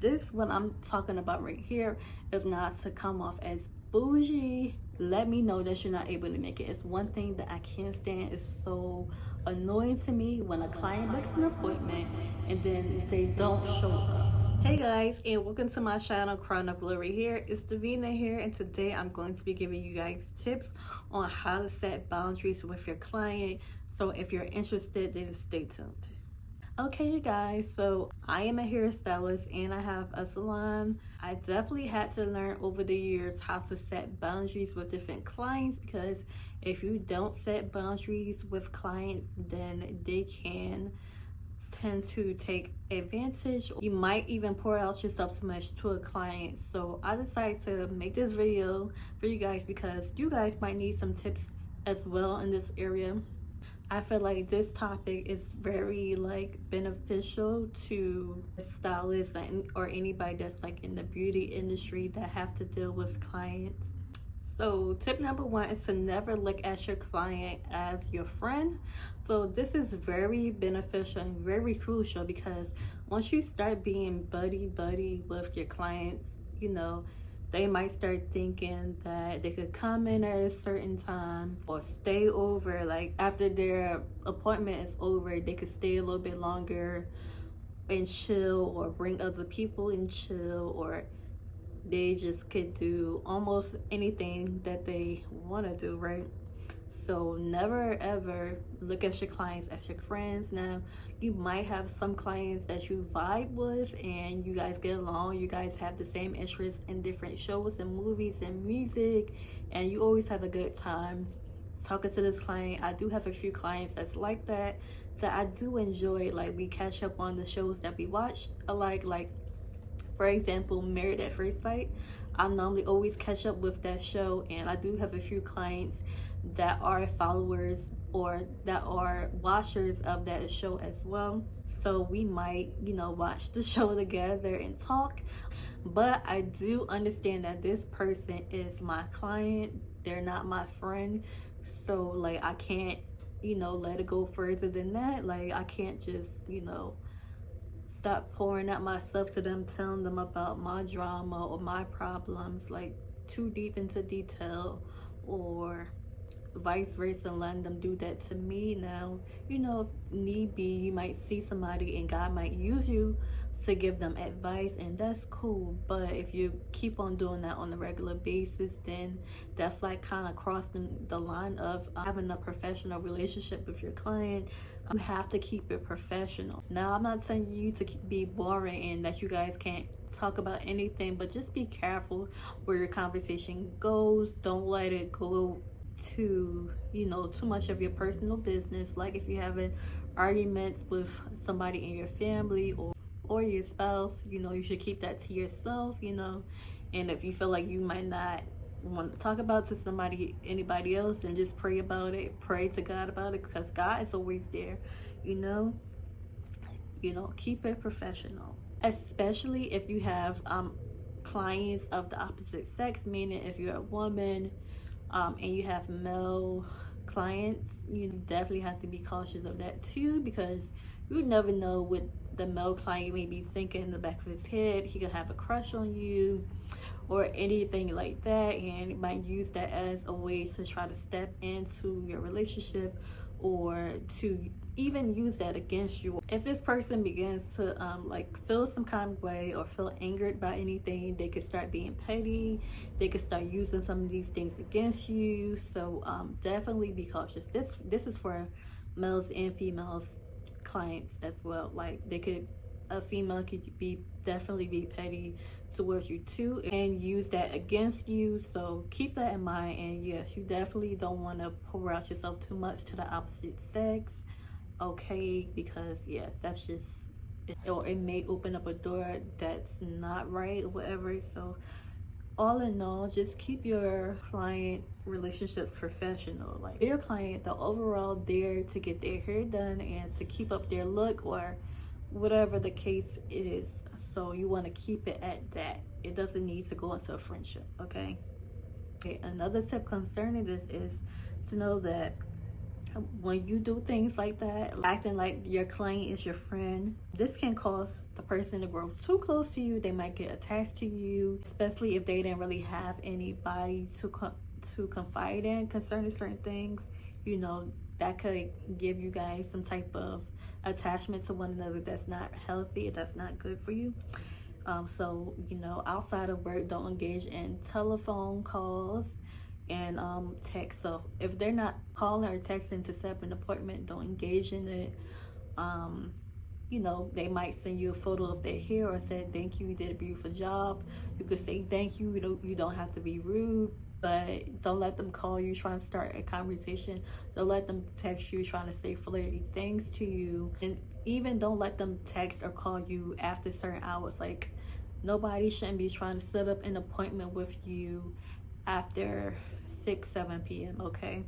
This what I'm talking about right here is not to come off as bougie. Let me know that you're not able to make it. It's one thing that I can't stand. It's so annoying to me when a client books an appointment and then they don't show up. Hey guys, and welcome to my channel, Crown of Glory here. It's Davina here, and today I'm going to be giving you guys tips on how to set boundaries with your client. So if you're interested, then stay tuned. Okay, you guys, so I am a hairstylist and I have a salon. I definitely had to learn over the years how to set boundaries with different clients, because if you don't set boundaries with clients, then they can tend to take advantage. You might even pour out yourself too much to a client. So I decided to make this video for you guys because you guys might need some tips as well in this area. I feel like this topic is very beneficial to stylists or anybody that's in the beauty industry that have to deal with clients. So tip number one is to never look at your client as your friend. So this is very beneficial and very crucial, because once you start being buddy with your clients, they might start thinking that they could come in at a certain time or stay over. Like after their appointment is over, they could stay a little bit longer and chill, or bring other people and chill, or they just could do almost anything that they want to do, right? So never ever look at your clients as your friends. Now, you might have some clients that you vibe with and you guys get along, you guys have the same interests in different shows and movies and music, and you always have a good time talking to this client. I do have a few clients that's like that I do enjoy. Like, we catch up on the shows that we watch alike. Like, for example, Married at First Sight. I normally always catch up with that show, and I do have a few clients that are followers or that are watchers of that show as well. So we might, watch the show together and talk. But I do understand that this person is my client. They're not my friend. So I can't, let it go further than that. Like, I can't just, stop pouring out myself to them, telling them about my drama or my problems, too deep into detail, or vice versa, and letting them do that to me. Now, if need be, you might see somebody and God might use you to give them advice, and that's cool. But if you keep on doing that on a regular basis, then that's kind of crossing the line of having a professional relationship with your client. You have to keep it professional. Now, I'm not telling you to be boring and that you guys can't talk about anything, but just be careful where your conversation goes. Don't let it go to too much of your personal business. Like, if you're having arguments with somebody in your family or your spouse, you should keep that to yourself. And if you feel like you might not want to talk about to anybody else, and just pray about it, pray to God about it, because God is always there. Keep it professional, especially if you have clients of the opposite sex, meaning if you're a woman and you have male clients. You definitely have to be cautious of that too, because you never know what the male client may be thinking in the back of his head. He could have a crush on you or anything like that, and might use that as a way to try to step into your relationship, or to even use that against you. If this person begins to feel some kind of way or feel angered by anything, they could start being petty. They could start using some of these things against you. So definitely be cautious. This is for males and females clients as well. A female could definitely be petty towards you too, and use that against you. So keep that in mind. And yes, you definitely don't want to pour out yourself too much to the opposite sex, okay? Because yes, that's just, or it may open up a door that's not right or whatever. So all in all, just keep your client relationships professional. Like, your client, the overall there to get their hair done and to keep up their look, or whatever the case is. So you want to keep it at that. It doesn't need to go into a friendship, okay? Okay, another tip concerning this is to know that when you do things like that, acting like your client is your friend, this can cause the person to grow too close to you. They might get attached to you, especially if they didn't really have anybody to confide in concerning certain things. You know, that could give you guys some type of attachment to one another that's not healthy, that's not good for you. So, you know, outside of work, don't engage in telephone calls and text. So if they're not calling or texting to set up an appointment, don't engage in it. You know, they might send you a photo of their hair or say thank you, you did a beautiful job. You could say thank you. You don't have to be rude, but don't let them call you trying to start a conversation. Don't let them text you trying to say flirty things to you, and even don't let them text or call you after certain hours. Like, nobody shouldn't be trying to set up an appointment with you after 6-7 p.m. Okay.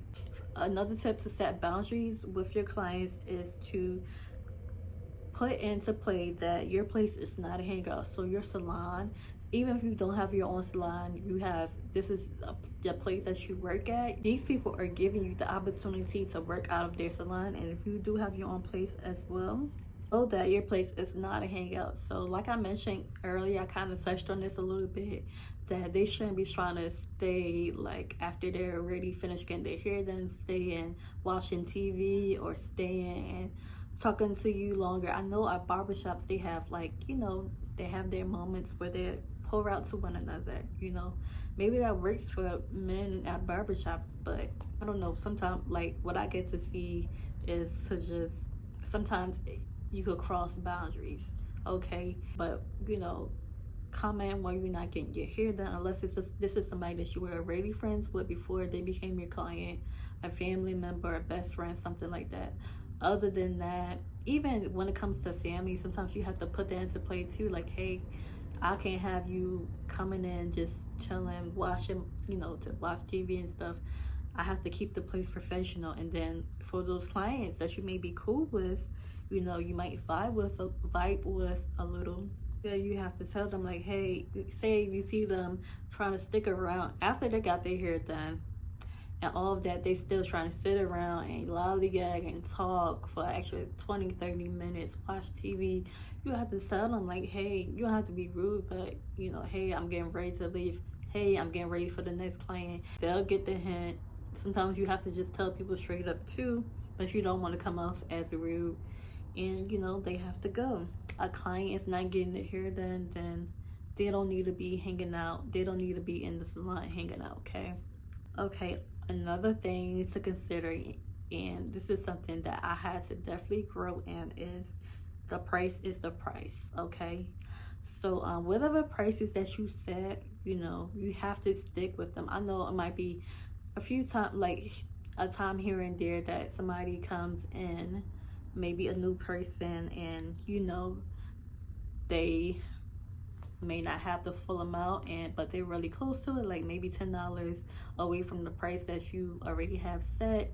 Another tip to set boundaries with your clients is to put into play that your place is not a hangout. So your salon, even if you don't have your own salon, this is the place that you work at. These people are giving you the opportunity to work out of their salon, and if you do have your own place as well, know that your place is not a hangout. So like I mentioned earlier, I kind of touched on this a little bit, that they shouldn't be trying to stay, like, after they're already finished getting their hair done, staying watching TV or staying and talking to you longer. I know at barbershops they have, like, you know, they have their moments where they pour out to one another. You know, maybe that works for men at barbershops, but I don't know. Sometimes, like, what I get to see is to just, sometimes you could cross boundaries, okay? But, you know, comment while you're not getting your hair done, unless this is somebody that you were already friends with before they became your client, a family member, a best friend, something like that. Other than that, even when it comes to family, sometimes you have to put that into play too. Like, hey, I can't have you coming in just chilling, watching, you know, to watch TV and stuff. I have to keep the place professional. And then for those clients that you may be cool with, you know, you might vibe with a little. Yeah, you have to tell them, like, hey, say you see them trying to stick around after they got their hair done and all of that, they still trying to sit around and lollygag and talk for actually 20-30 minutes, watch TV. You have to tell them, like, hey, you don't have to be rude, but, you know, hey, I'm getting ready to leave. Hey, I'm getting ready for the next client. They'll get the hint. Sometimes you have to just tell people straight up too, but you don't want to come off as rude, and, you know, they have to go. A client is not getting their hair done, then they don't need to be hanging out. They don't need to be in the salon hanging out, okay. Another thing to consider, and this is something that I had to definitely grow in, is the price is the price, okay? So whatever prices that you set, you know, you have to stick with them. I know it might be a few times, like a time here and there, that somebody comes in, maybe a new person, and, you know, they may not have the full amount, but they're really close to it, like maybe $10 away from the price that you already have set,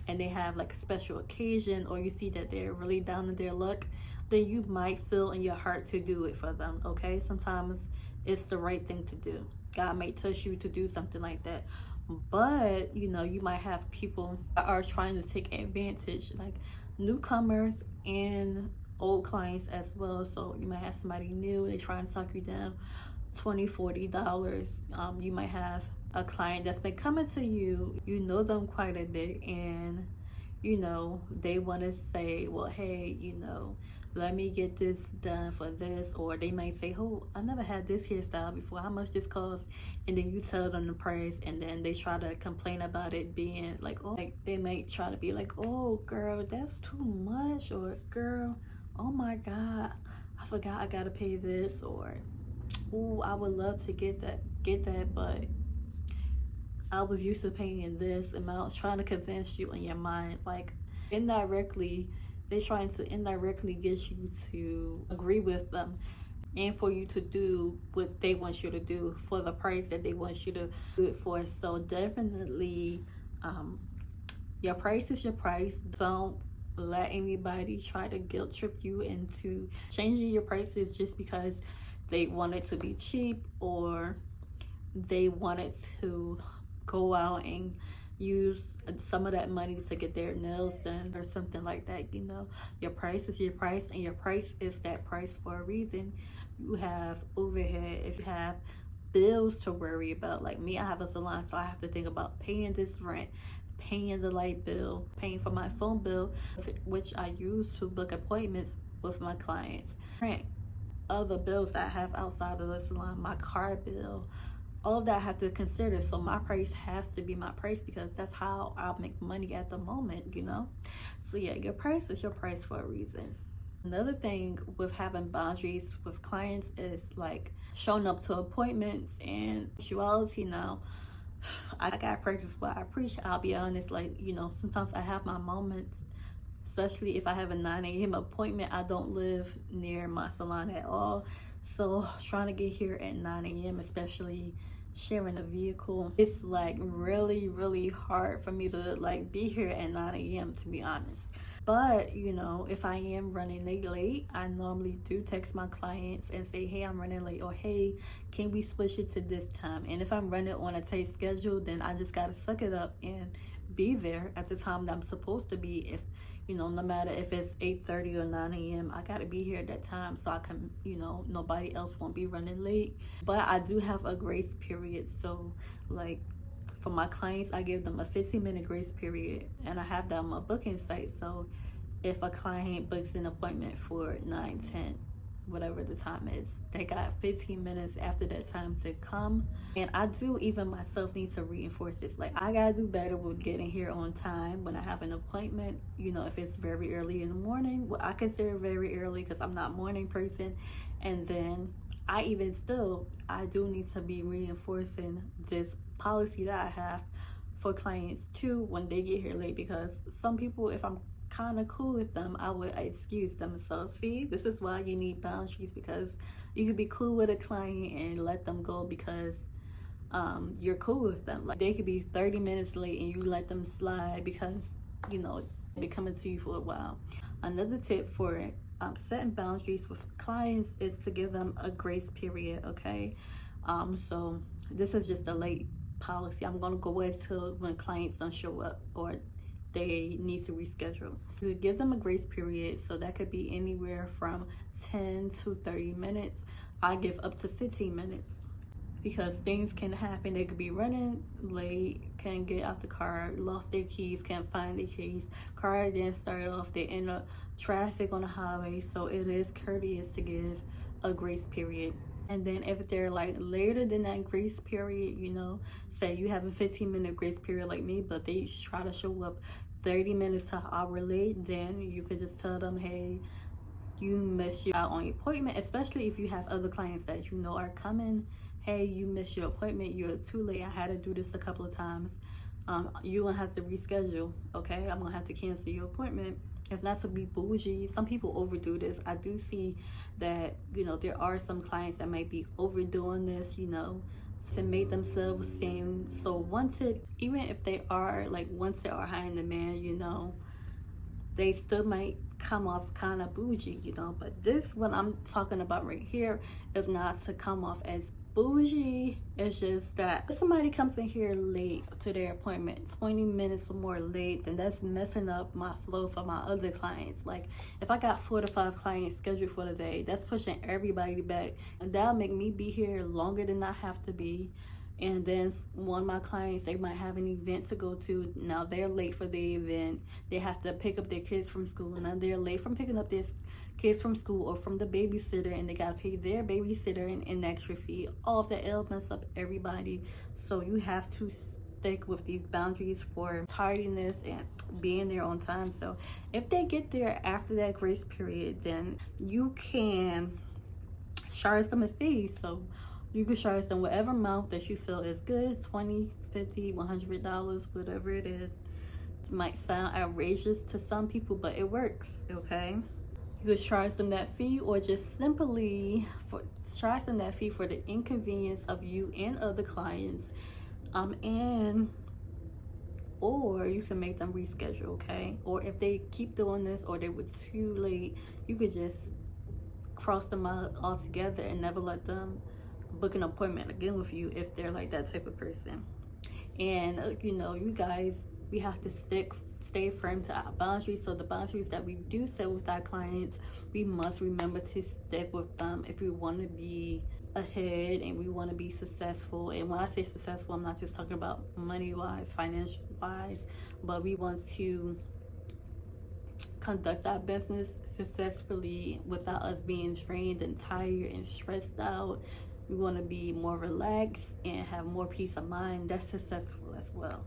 and they have like a special occasion, or you see that they're really down in their luck, then you might feel in your heart to do it for them, okay? Sometimes it's the right thing to do. God may touch you to do something like that. But, you know, you might have people that are trying to take advantage, like newcomers and old clients as well. So you might have somebody new, they try and suck you down $20-$40. You might have a client that's been coming to you, you know them quite a bit, and, you know, they want to say, well, hey, you know, let me get this done for this. Or they might say, oh, I never had this hairstyle before, how much this cost? And then you tell them the price, and then they try to complain about it being like, oh, like they might try to be like, oh, girl, that's too much, or girl, oh my God, I forgot I gotta pay this, or, oh, I would love to get that, but I was used to paying this amount. Trying to convince you in your mind, like, indirectly, they're trying to indirectly get you to agree with them, and for you to do what they want you to do for the price that they want you to do it for. So definitely, your price is your price. Don't let anybody try to guilt trip you into changing your prices just because they want it to be cheap, or they wanted to go out and, use some of that money to get their nails done or something like that. Your price is your price, and your price is that price for a reason. You have overhead, if you have bills to worry about. Like me, I have a salon, so I have to think about paying this rent, paying the light bill, paying for my phone bill, which I use to book appointments with my clients, rent, other bills I have outside of the salon, my car bill, all of that I have to consider. So my price has to be my price because that's how I'll make money at the moment. So yeah, your price is your price for a reason. Another thing with having boundaries with clients is like showing up to appointments and punctuality. Now, I got practice what I preach. I'll be honest, like, sometimes I have my moments, especially if I have a 9 a.m. appointment. I don't live near my salon at all. So trying to get here at 9 a.m., especially sharing a vehicle, it's like really, really hard for me to like be here at 9 a.m. to be honest. But if I am running late, I normally do text my clients and say, hey, I'm running late, or hey, can we switch it to this time? And if I'm running on a tight schedule, then I just gotta suck it up and be there at the time that I'm supposed to be. If no matter if it's 8:30 or 9 a.m., I gotta be here at that time so I can, nobody else won't be running late. But I do have a grace period, so like for my clients, I give them a 15-minute grace period, and I have that on my booking site. So if a client books an appointment for 9:10, whatever the time is, they got 15 minutes after that time to come. And I do even myself need to reinforce this. Like, I gotta do better with getting here on time when I have an appointment. If it's very early in the morning, well, I consider very early because I'm not a morning person. And then I do need to be reinforcing this policy that I have for clients too when they get here late, because some people, if I'm kind of cool with them, I would excuse them. So see, this is why you need boundaries, because you could be cool with a client and let them go because you're cool with them. Like, they could be 30 minutes late and you let them slide because they've been coming to you for a while. Another tip for setting boundaries with clients is to give them a grace period. Okay, so this is just a late policy. I'm gonna go into when clients don't show up or they need to reschedule. You give them a grace period, so that could be anywhere from 10 to 30 minutes. I give up to 15 minutes because things can happen. They could be running late, can't get out the car, lost their keys, can't find their keys, car didn't start off, they're in a traffic on the highway. So it is courteous to give a grace period. And then if they're like later than that grace period, say you have a 15-minute grace period like me, but they try to show up 30 minutes to an hour late, then you could just tell them, hey, you missed out on your appointment, especially if you have other clients that are coming. Hey, you missed your appointment, you're too late, I had to do this a couple of times. You're gonna have to reschedule, okay? I'm gonna have to cancel your appointment. If not to be bougie, some people overdo this. I do see that, there are some clients that might be overdoing this, to make themselves seem so wanted. Even if they are, once they are high in demand, they still might come off kind of bougie, But this, what I'm talking about right here, is not to come off as bougie. It's just that if somebody comes in here late to their appointment, 20 minutes or more late, then that's messing up my flow for my other clients. Like, if I got 4 to 5 clients scheduled for the day, that's pushing everybody back, and that'll make me be here longer than I have to be. And then one of my clients, they might have an event to go to. Now they're late for the event. They have to pick up their kids from school. Now they're late from picking up their kids from school or from the babysitter, and they got to pay their babysitter an extra fee. All of that mess up everybody. So you have to stick with these boundaries for tardiness and being there on time. So if they get there after that grace period, then you can charge them a fee. So you can charge them whatever amount that you feel is good, $20, $50, $100, whatever it is. It might sound outrageous to some people, but it works, okay? You could charge them that fee, or just simply charge them that fee for the inconvenience of you and other clients. Or you can make them reschedule, okay? Or if they keep doing this or they were too late, you could just cross them out altogether and never let them book an appointment again with you if they're like that type of person. And you know, you guys, we have to stay firm to our boundaries. So the boundaries that we do set with our clients, we must remember to stick with them if we want to be ahead and we want to be successful. And when I say successful, I'm not just talking about money wise, financial wise, but we want to conduct our business successfully without us being drained and tired and stressed out. We want to be more relaxed and have more peace of mind. That's successful as well.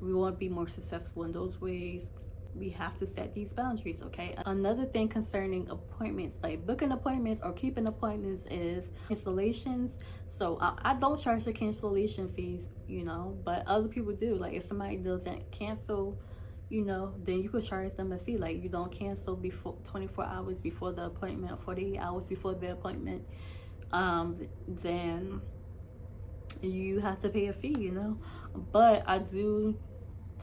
We want to be more successful in those ways. We have to set these boundaries, okay? Another thing concerning appointments, like booking appointments or keeping appointments, is cancellations. So I don't charge the cancellation fees, you know, but other people do. Like if somebody doesn't cancel, you know, then you could charge them a fee. Like you don't cancel before 24 hours before the appointment, or 48 hours before the appointment, then you have to pay a fee, you know. But I do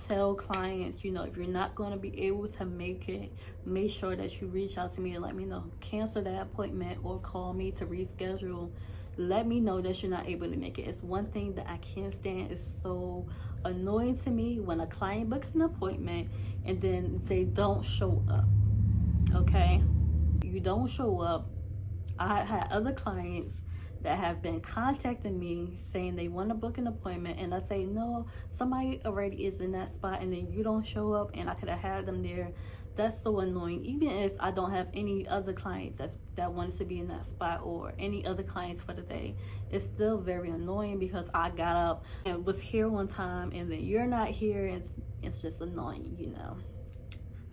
tell clients, you know, if you're not going to be able to make it, make sure that you reach out to me and let me know. Cancel that appointment or call me to reschedule. Let me know that you're not able to make it. It's one thing that I can't stand. It's so annoying to me when a client books an appointment and then they don't show up. Okay? You don't show up. I had other clients that have been contacting me saying they want to book an appointment, and I say no, somebody already is in that spot, and then you don't show up, and I could have had them there. That's so annoying. Even if I don't have any other clients that wants to be in that spot or any other clients for the day, it's still very annoying because I got up and was here one time and then you're not here. It's just annoying, you know.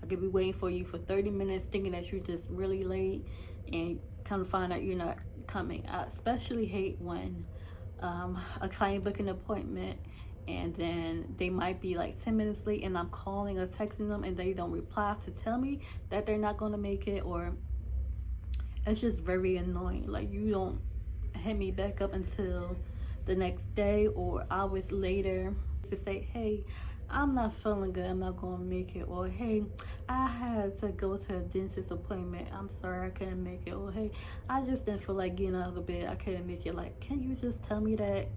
I could be waiting for you for 30 minutes thinking that you're just really late and come to find out you're not coming. I especially hate when a client book an appointment and then they might be like 10 minutes late and I'm calling or texting them and they don't reply to tell me that they're not going to make it, or it's just very annoying. Like you don't hit me back up until the next day or hours later to say, hey, I'm not feeling good, I'm not going to make it, or hey, I had to go to a dentist appointment, I'm sorry I couldn't make it, or hey, I just didn't feel like getting out of the bed, I couldn't make it. Like, can you just tell me that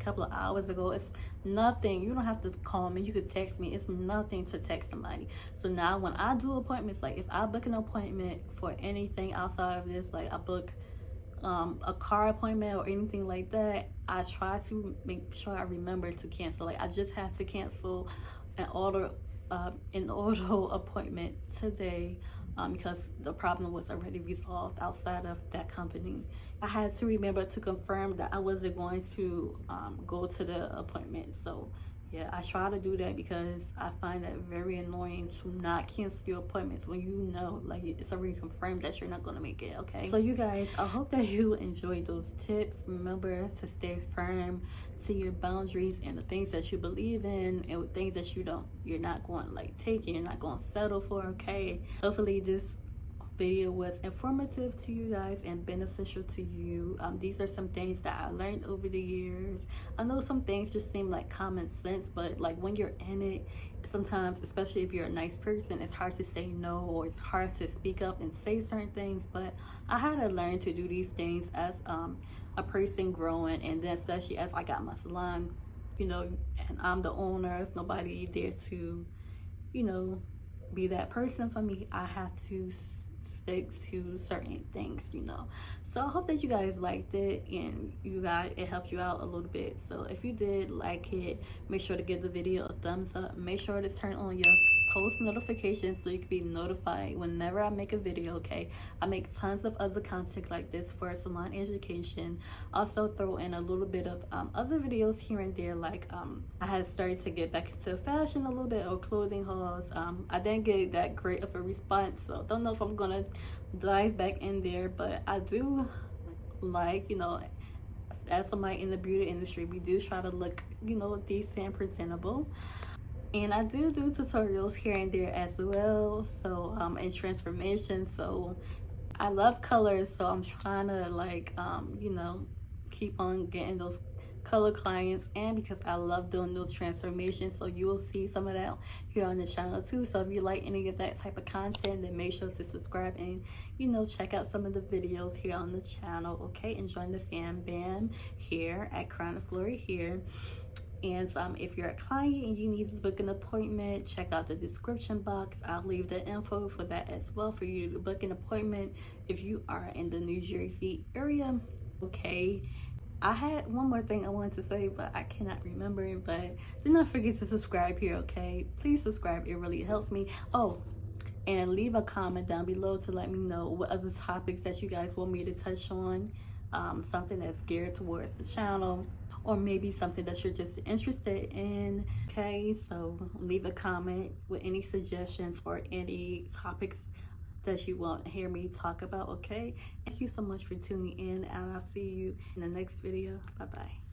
a couple of hours ago? It's nothing. You don't have to call me, you could text me. It's nothing to text somebody. So now when I do appointments, like if I book an appointment for anything outside of this, like I book a car appointment or anything like that, I try to make sure I remember to cancel. Like I just had to cancel an auto appointment today because the problem was already resolved outside of that company. I had to remember to confirm that I wasn't going to go to the appointment. So yeah, I try to do that because I find that very annoying to not cancel your appointments when you know, like, it's already confirmed that you're not going to make it, okay? So you guys, I hope that you enjoyed those tips. Remember to stay firm to your boundaries and the things that you believe in and things that you're not going to like take and you're not going to settle for, okay? Hopefully this video was informative to you guys and beneficial to you. These are some things that I learned over the years. I know some things just seem like common sense, but like when you're in it, sometimes, especially if you're a nice person, it's hard to say no, or it's hard to speak up and say certain things. But I had to learn to do these things as a person growing, and then especially as I got my salon, you know, and I'm the owner. There's nobody there to, you know, be that person for me. I have to stick to certain things, you know. So I hope that you guys liked it and it helped you out a little bit. So if you did like it, make sure to give the video a thumbs up. Make sure to turn on your post notifications so you can be notified whenever I make a video, okay? I make tons of other content like this for Salon Education. Also throw in a little bit of other videos here and there, like I had started to get back into fashion a little bit, or clothing hauls. I didn't get that great of a response, so don't know if I'm gonna dive back in there, but I do like, you know, as somebody in the beauty industry, we do try to look, you know, decent and presentable. And I do tutorials here and there as well, so and transformation. So I love colors, so I'm trying to like you know, keep on getting those color clients, and because I love doing those transformations, so you will see some of that here on the channel too. So if you like any of that type of content, then make sure to subscribe and, you know, check out some of the videos here on the channel, okay? And join the fan bam here at Crown of Glory here. And if you're a client and you need to book an appointment, check out the description box. I'll leave the info for that as well for you to book an appointment if you are in the New Jersey area. Okay, I had one more thing I wanted to say, but I cannot remember it. But do not forget to subscribe here, okay? Please subscribe. It really helps me. Oh, and leave a comment down below to let me know what other topics that you guys want me to touch on. Something that's geared towards the channel, or maybe something that you're just interested in. Okay, so leave a comment with any suggestions for any topics that you want to hear me talk about. Okay, thank you so much for tuning in, and I'll see you in the next video. Bye bye.